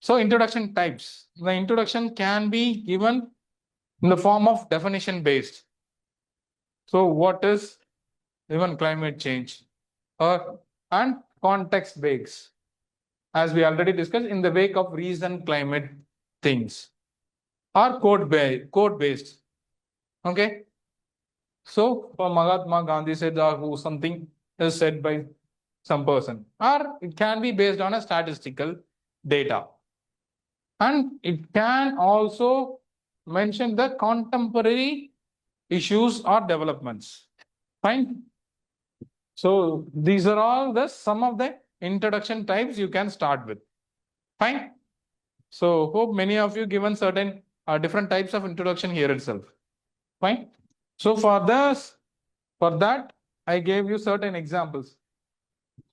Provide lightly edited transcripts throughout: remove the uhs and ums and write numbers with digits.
So introduction types. The introduction can be given in the form of definition based. So what is even climate change? And context based, as we already discussed, in the wake of recent climate things, or code based. Okay. So for Mahatma Gandhi said who something is said by some person, or it can be based on a statistical data. And it can also mention the contemporary issues or developments. Fine. So these are all the some of the introduction types you can start with. Fine. So hope many of you given certain different types of introduction here itself. Fine. So for that, I gave you certain examples.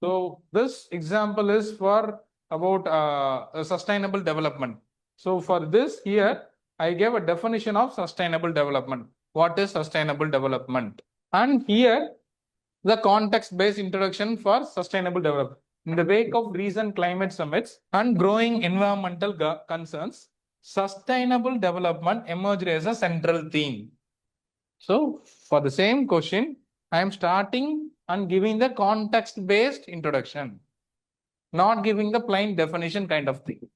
So this example is for about sustainable development. So for this here, I gave a definition of sustainable development. What is sustainable development? And here, the context-based introduction for sustainable development. In the wake of recent climate summits and growing environmental concerns, sustainable development emerged as a central theme. So for the same question, I am starting and giving the context-based introduction, not giving the plain definition kind of thing.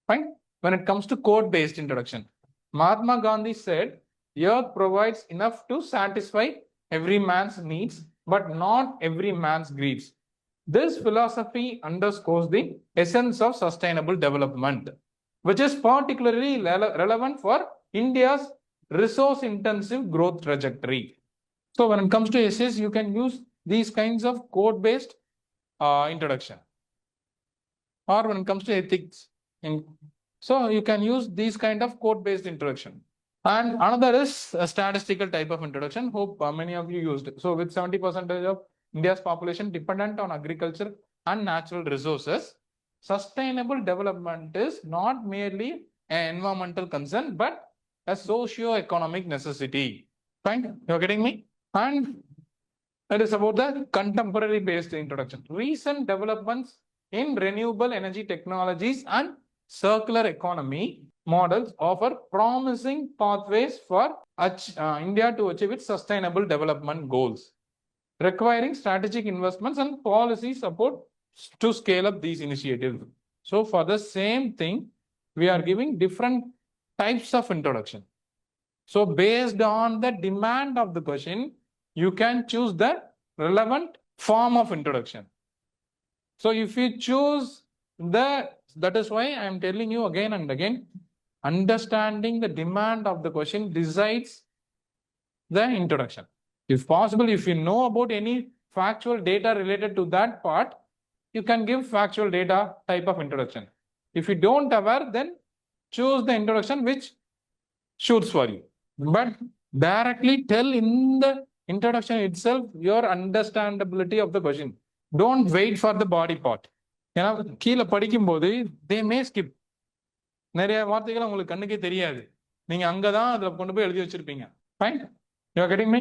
Fine. When it comes to code-based introduction, Mahatma Gandhi said, "Earth provides enough to satisfy every man's needs, but not every man's greeds." This philosophy underscores the essence of sustainable development, which is particularly relevant for India's resource-intensive growth trajectory. So when it comes to essays, you can use these kinds of code-based introduction. Or when it comes to ethics, so you can use these kind of code-based introduction. And another is a statistical type of introduction. Hope many of you used it. So with 70% of India's population dependent on agriculture and natural resources, sustainable development is not merely an environmental concern, but a socio-economic necessity. Fine? You're getting me? And it is about the contemporary based introduction. Recent developments in renewable energy technologies and circular economy models offer promising pathways for India to achieve its sustainable development goals, requiring strategic investments and policy support to scale up these initiatives. So for the same thing, we are giving different types of introduction. So based on the demand of the question, you can choose the relevant form of introduction. So if you choose that is why I am telling you again and again, understanding the demand of the question decides the introduction. If possible, if you know about any factual data related to that part, you can give factual data type of introduction. If you don't aware, then choose the introduction which suits for you. But directly tell in the introduction itself your understandability of the question. Don't wait for the body part. ஏன்னா கீழே படிக்கும்போது they may skip. நிறைய வார்த்தைகள் உங்களுக்கு கண்ணுக்கே தெரியாது. நீங்க அங்கதான் அதுல கொண்டு போய் எழுதி வச்சிருப்பீங்க. Fine? You are getting me?